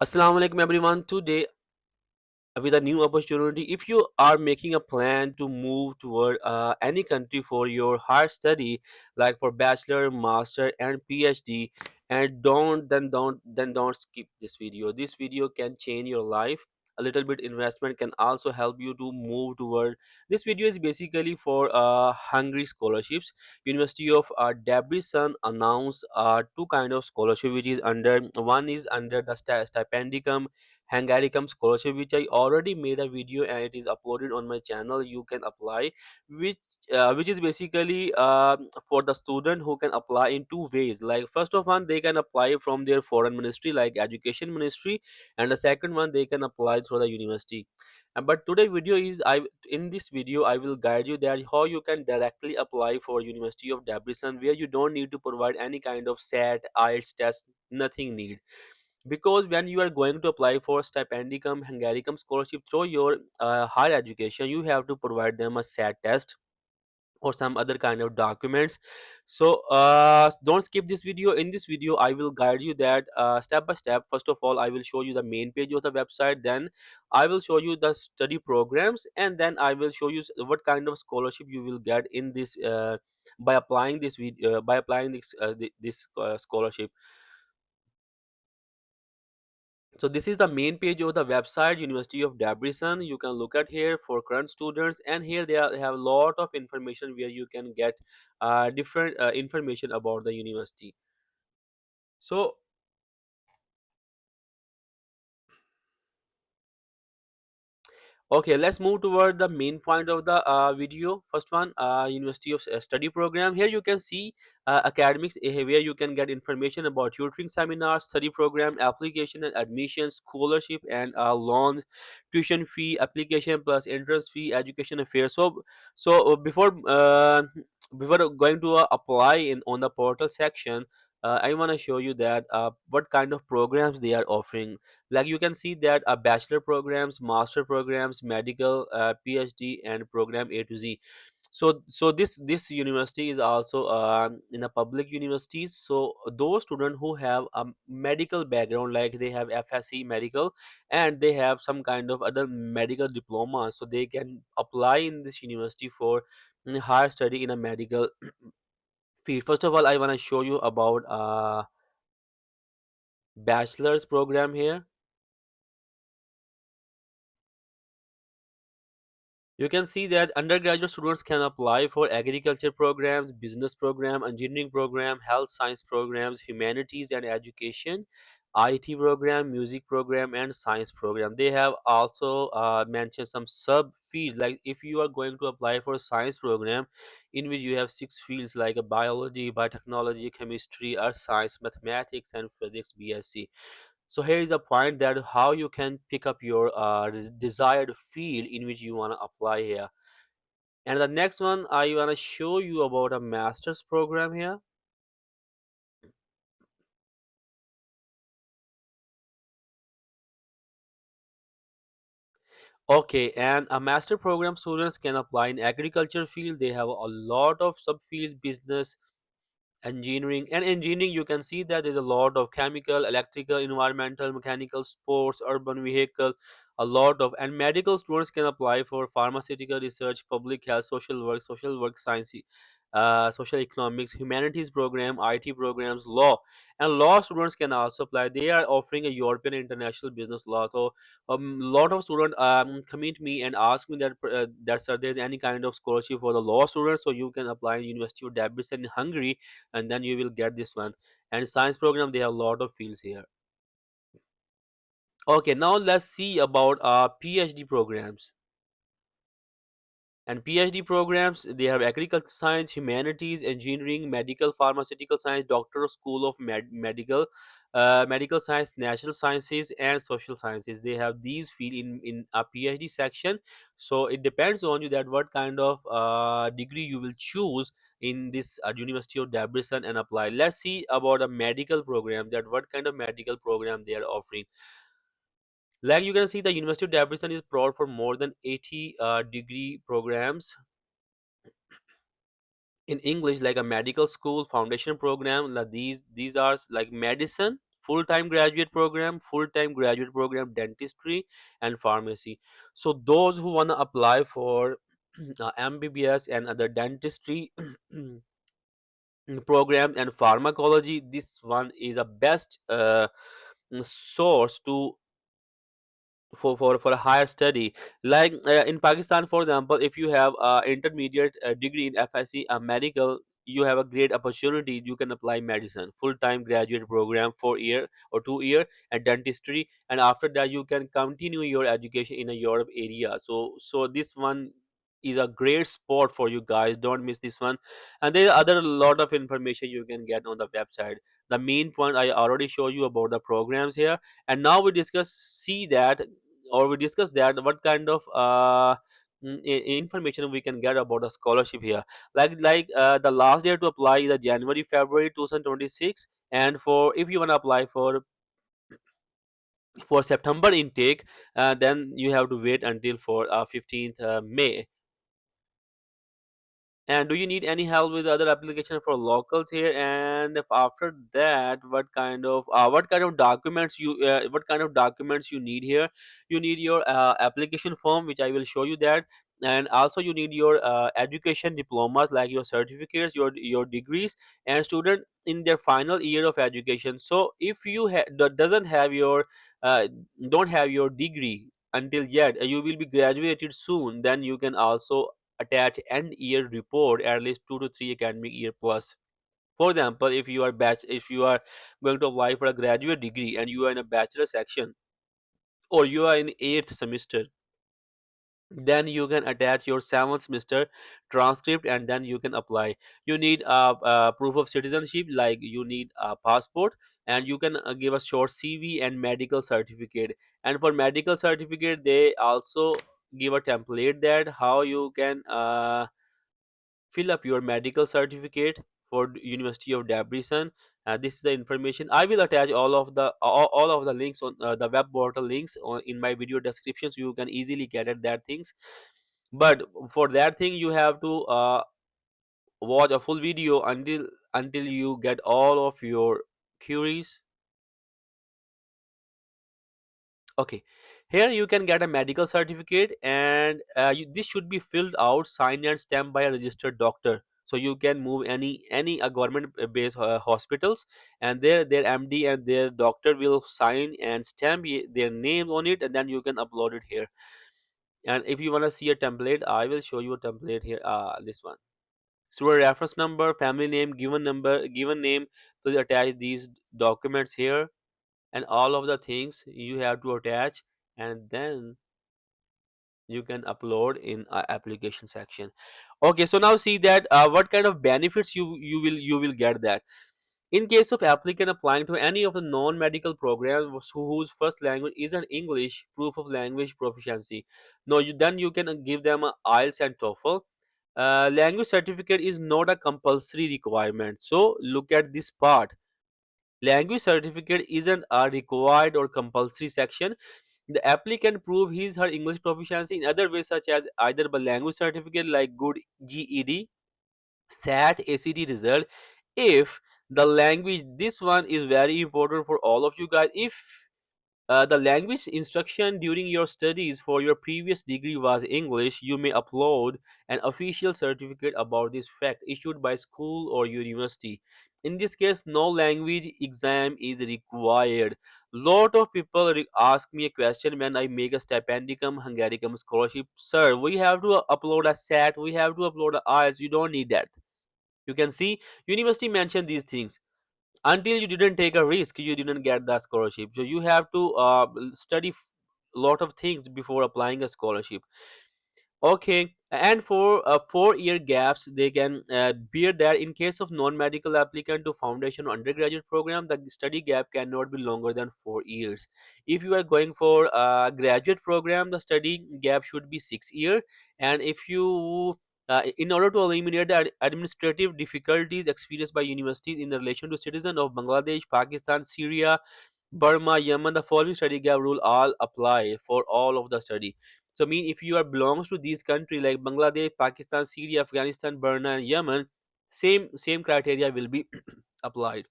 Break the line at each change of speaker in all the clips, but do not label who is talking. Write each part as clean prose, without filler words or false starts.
Assalamu alaikum everyone. Today with a new opportunity. If you are making a plan to move toward any country for your higher study, like for bachelor, master, and PhD, and don't skip this video. This video can change your life. A little bit investment can also help you to move toward. This video is basically for Hungary scholarships. University of Debrecen announced two kind of scholarship, which is under one is under the Stipendicum Hungaricum Scholarship, which I already made a video and it is uploaded on my channel. You can apply, which which is basically for the student who can apply in two ways. Like first of one, they can apply from their foreign ministry, like education ministry, and the second one they can apply through the university. But today video is I in this video I will guide you that how you can directly apply for University of Debrecen, where you don't need to provide any kind of SAT, IELTS test, nothing need, because when you are going to apply for stipendicum hungaricum scholarship through your higher education, you have to provide them a SAT test or some other kind of documents. So don't skip this video. In this video I will guide you that step by step. First of all, I will show you the main page of the website, then I will show you the study programs, and then I will show you what kind of scholarship you will get in this by applying this by applying this scholarship. So this is the main page of the website University of Debrecen. You can look at here for current students, and here they have a lot of information where you can get different information about the university. So okay, let's move toward the main point of the video. First one, University of Study Program. Here you can see academics, where you can get information about tutoring seminars, study program, application and admission, scholarship and loans, tuition fee, application plus entrance fee, education affairs. Before going to apply in on the portal section, I want to show you that what kind of programs they are offering. Like you can see that bachelor programs, master programs, medical, PhD, and program A to Z. So this university is also in a public universities. So those students who have a medical background, like they have FSC medical and they have some kind of other medical diploma, so they can apply in this university for higher study in a medical field. First of all, I want to show you about bachelor's program here. You can see that undergraduate students can apply for agriculture programs, business program, engineering program, health science programs, humanities and education, IT program, music program, and science program. They have also mentioned some sub fields. Like if you are going to apply for a science program, in which you have six fields like biology, biotechnology, chemistry, earth science, mathematics, and physics, BSc. So here is a point that how you can pick up your desired field in which you want to apply here. And the next one I want to show you about a master's program here. Okay, and a master program students can apply in agriculture field. They have a lot of subfields: business, engineering. And engineering, you can see that there's a lot of chemical, electrical, environmental, mechanical, sports, urban vehicle, a lot of. And medical students can apply for pharmaceutical research, public health, social work science, social economics, humanities program, IT programs, law. And law students can also apply. They are offering a European international business law. So a lot of students come to me and ask me that sir, there's any kind of scholarship for the law students, so you can apply in University of Debrecen in Hungary, and then you will get this one. And science program, they have a lot of fields here. Okay, now let's see about PhD programs. And PhD programs, they have agriculture science, humanities, engineering, medical, pharmaceutical science, doctor, school of medical, medical science, natural sciences, and social sciences. They have these field in a PhD section. So it depends on you that what kind of degree you will choose in this University of Debrecen and apply. Let's see about a medical program, that what kind of medical program they are offering. Like you can see, the University of Debrecen is proud for more than 80 degree programs in English, like a medical school foundation program. Like these are like medicine, full-time graduate program, full-time graduate program dentistry and pharmacy. So those who want to apply for MBBS and other dentistry programs and pharmacology, this one is a best source to for a higher study. Like in Pakistan, for example, if you have intermediate degree in FSC medical, you have a great opportunity. You can apply medicine full time graduate program 4 year or 2 year, and dentistry, and after that you can continue your education in a Europe area. So this one is a great spot for you guys. Don't miss this one. And there are other lot of information you can get on the website. The main point I already show you about the programs here. And now we discuss see that, or we discuss that what kind of information we can get about the scholarship here. Like the last day to apply is the January February 2026, and for if you want to apply for September intake, then you have to wait until for 15th May. And do you need any help with other application for locals here? And if after that, what kind of documents you need here? You need your application form, which I will show you that, and also you need your education diplomas, like your certificates, your degrees, and student in their final year of education. So if you doesn't have your uh, don't have your degree until yet, you will be graduated soon, then you can also attach end year report at least 2 to 3 academic year plus. For example, if you are going to apply for a graduate degree and you are in a bachelor section, or you are in eighth semester, then you can attach your seventh semester transcript and then you can apply. You need a proof of citizenship, like you need a passport, and you can give a short CV and medical certificate. And for medical certificate, they also give a template that how you can fill up your medical certificate for University of Debrecen. This is the information. I will attach all of the links on the web portal links in my video description, so you can easily get at that things. But for that thing, you have to watch a full video until you get all of your queries. Okay, here you can get a medical certificate, and this should be filled out, signed, and stamped by a registered doctor. So you can move any government based hospitals, and their MD and their doctor will sign and stamp their name on it, and then you can upload it here. And if you want to see a template, I will show you a template here. This one. So a reference number, family name, given number, given name. Please attach these documents here, and all of the things you have to attach, and then you can upload in application section. Okay, so now see that what kind of benefits you will get that. In case of applicant applying to any of the non-medical programs whose first language isn't English, proof of language proficiency. No, then you can give them a IELTS and TOEFL. Language certificate is not a compulsory requirement. So look at this part. Language certificate isn't a required or compulsory section. The applicant prove his her English proficiency in other ways, such as either by language certificate like good GED, SAT, ACT result. If the language, this one is very important for all of you guys. If the language instruction during your studies for your previous degree was English, you may upload an official certificate about this fact issued by school or university. In this case, no language exam is required. Lot of people ask me a question when I make a Stipendicum Hungaricum scholarship. Sir, we have to upload a SAT, we have to upload a IELTS. You don't need that. You can see university mentioned these things. Until you didn't take a risk, you didn't get that scholarship. So you have to study lot of things before applying a scholarship. Okay, and for 4 year gaps, they can bear that. In case of non-medical applicant to foundation or undergraduate program, the study gap cannot be longer than 4 years. If you are going for a graduate program, the study gap should be 6 year. And if you in order to eliminate the administrative difficulties experienced by universities in relation to citizens of Bangladesh, Pakistan, Syria, Burma, Yemen, the following study gap rule all apply for all of the study. So, mean if you are belongs to these country like Bangladesh, Pakistan, Syria, Afghanistan, Burma, and Yemen, same criteria will be applied.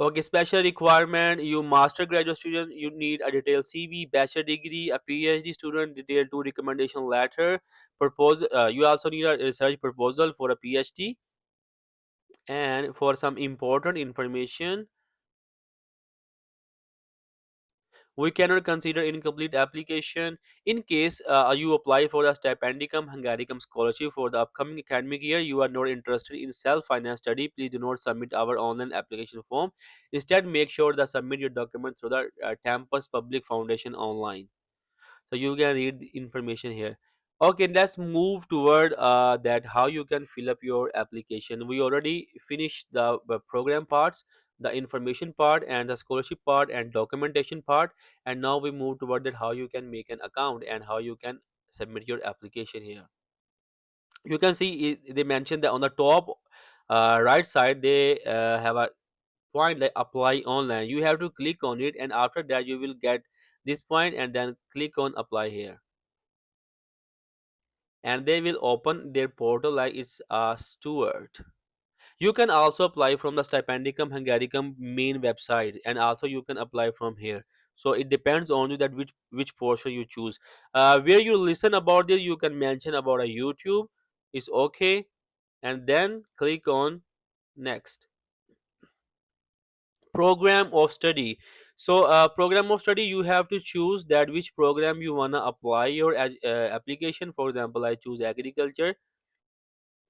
Okay, special requirement. You master graduate student, you need a detailed CV, bachelor degree. A PhD student, detailed two recommendation letter. Propose. You also need a research proposal for a PhD, and for some important information, we cannot consider incomplete application. In case you apply for the Stipendicum Hungaricum Scholarship for the upcoming academic year, you are not interested in self-finance study, please do not submit our online application form. Instead, make sure that submit your document through the Campus Public Foundation online. So you can read the information here. Okay, let's move toward that how you can fill up your application. We already finished the program parts, the information part and the scholarship part and documentation part, and now we move toward that how you can make an account and how you can submit your application here. You can see they mentioned that on the top right side they have a point like apply online. You have to click on it, and after that you will get this point and then click on apply here, and they will open their portal like it's a steward. You can also apply from the Stipendicum Hungaricum main website, and also you can apply from here. So it depends on you that which portion you choose. Where you listen about this, you can mention about a YouTube. It's okay, and then click on next. Program of study. So program of study, you have to choose that which program you wanna apply your application. For example, I choose agriculture,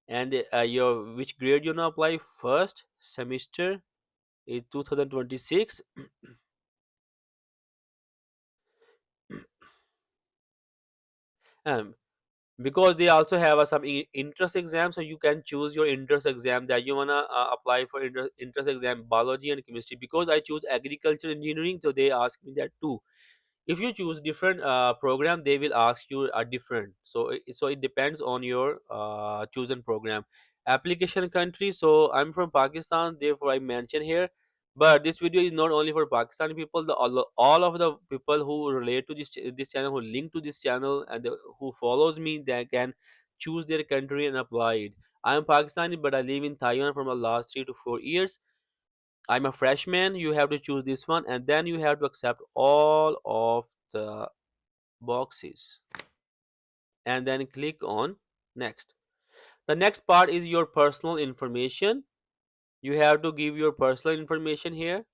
and your which grade you wanna apply. First semester is 2026. um, because they also have some interest exam, so you can choose your interest exam that you wanna apply for interest exam biology and chemistry. Because I choose agriculture engineering, so they ask me that too. If you choose different program, they will ask you a different. So it depends on your chosen program. Application country, so I'm from Pakistan, therefore I mention here. But this video is not only for Pakistani people, all of the people who relate to this channel, who link to this channel, and who follows me, they can choose their country and apply it. I am Pakistani, but I live in Taiwan from the last 3 to 4 years. I'm a freshman. You have to choose this one, and then you have to accept all of the boxes, and then click on next. The next part is your personal information. You have to give your personal information here.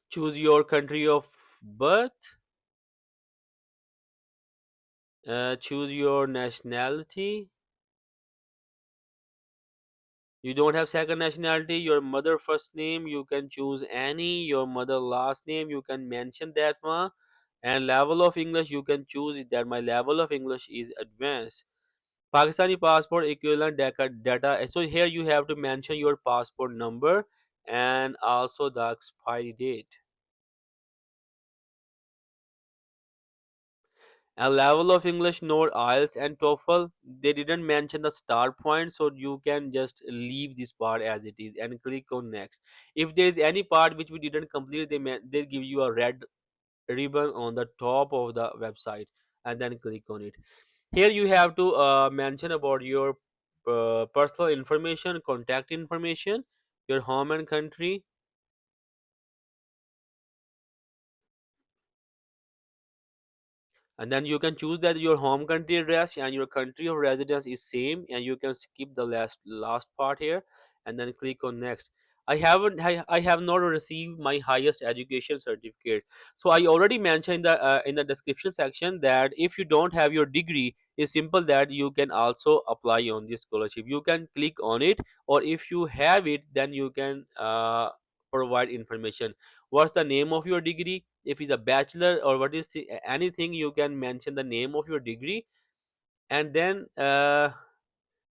Choose your country of birth. Choose your nationality. You don't have second nationality. Your mother first name, you can choose any. Your mother last name, you can mention that one. And level of English, you can choose that my level of English is advanced. Pakistani passport equivalent data. So here you have to mention your passport number and also the expiry date. And level of English, note IELTS and TOEFL. They didn't mention the start point, so you can just leave this part as it is and click on next. If there is any part which we didn't complete, they give you a red ribbon on the top of the website, and then click on it. Here you have to mention about your personal information, contact information, your home and country, and then you can choose that your home country address and your country of residence is same, and you can skip the last part here and then click on next. I have not received my highest education certificate. So I already mentioned in the description section that if you don't have your degree, it's simple that you can also apply on this scholarship. You can click on it, or if you have it, then you can provide information. What's the name of your degree? If it's a bachelor or what is anything, you can mention the name of your degree, and then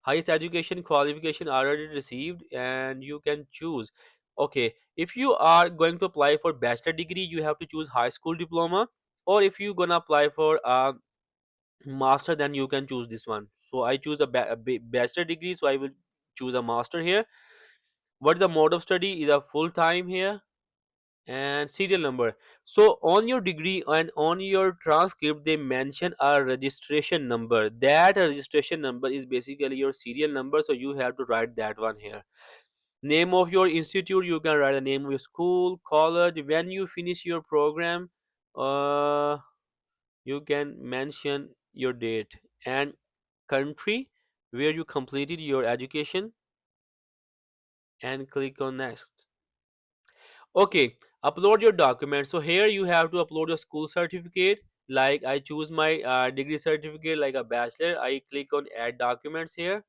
highest education qualification already received, and you can choose. Okay, if you are going to apply for bachelor degree, you have to choose high school diploma, or if you're gonna apply for a master, then you can choose this one. So I choose a bachelor degree, so I will choose a master here. What the mode of study is a full time here, and serial number. So on your degree and on your transcript, they mention a registration number. That registration number is basically your serial number, so you have to write that one here. Name of your institute, you can write the name of your school, college, when you finish your program. uh, you can mention your date and country where you completed your education, and click on next. Okay, upload your documents. So here you have to upload your school certificate. Like I choose my degree certificate like a bachelor. I click on add documents here.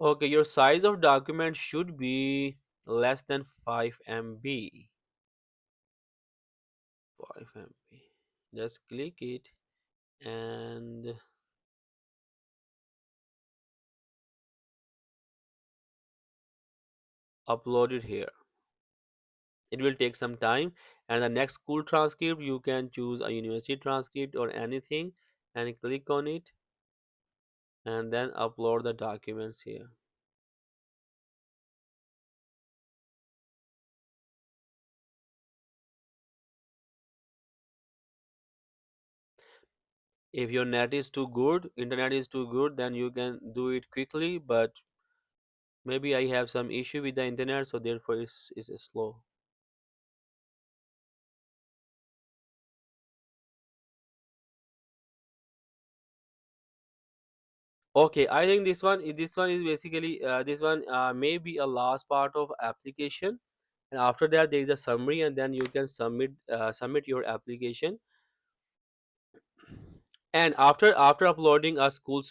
Okay, your size of document should be less than 5 MB. 5 MB. Just click it and upload it here. It will take some time. And the next school transcript, you can choose a university transcript or anything, and click on it, and then upload the documents here. If your net is too good, internet is too good, then you can do it quickly, but maybe I have some issue with the internet, so therefore it's slow. Okay, I think this one is basically this one may be a last part of application, and after that there is a summary, and then you can submit your application. And after uploading a school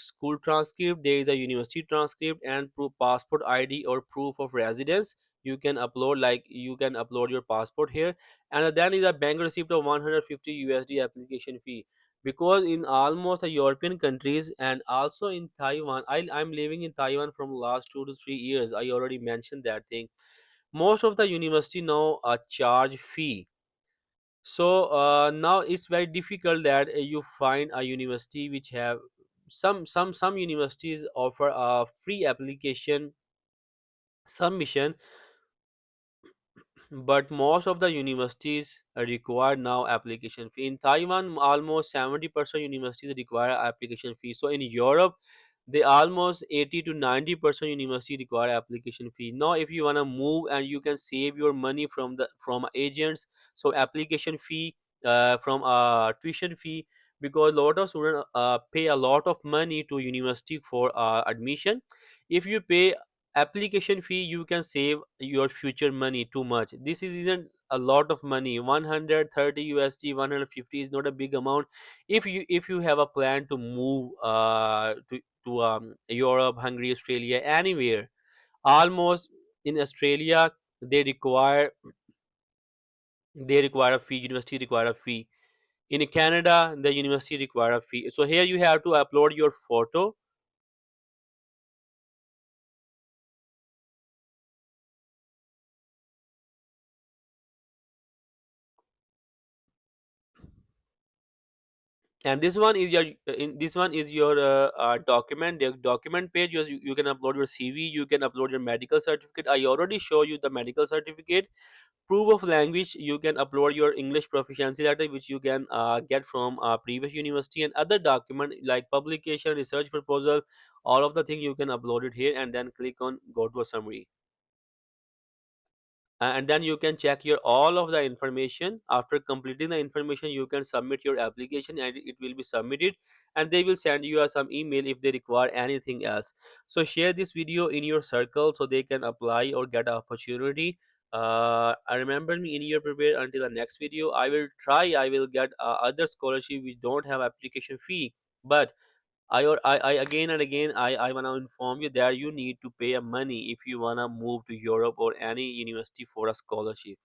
transcript, there is a university transcript and passport ID or proof of residence. You can upload, like you can upload your passport here, and then is a bank receipt of 150 USD application fee. Because in almost the European countries and also in Taiwan, I'm living in Taiwan from last 2 to 3 years. I already mentioned that thing. Most of the university now charge fee. So now it's very difficult that you find a university which have some universities offer a free application submission, but most of the universities require now application fee. In Taiwan, almost 70% universities require application fee. So in Europe, they almost 80 to 90% university require application fee. Now if you want to move and you can save your money from agents, so application fee, from tuition fee, because a lot of students pay a lot of money to university for admission. If you pay application fee, you can save your future money too much. This isn't a lot of money. 130 USD, 150 is not a big amount. If you have a plan to move to Europe, Hungary, Australia, anywhere. Almost in Australia, they require they require a fee. University require a fee. In Canada, the university require a fee. So here you have to upload your photo. And this one is your document page. You can upload your CV, you can upload your medical certificate. I already show you the medical certificate. Proof of language, you can upload your English proficiency letter, which you can get from previous university, and other document like publication, research proposal. All of the thing you can upload it here, and then click on go to a summary. And then you can check your all of the information. After completing the information, you can submit your application, and it will be submitted, and they will send you some email if they require anything else. So share this video in your circle so they can apply or get an opportunity. I remember me in your prepare. Until the next video, I will get other scholarship which don't have application fee. But I again and again I wanna inform you that you need to pay a money if you wanna move to Europe or any university for a scholarship.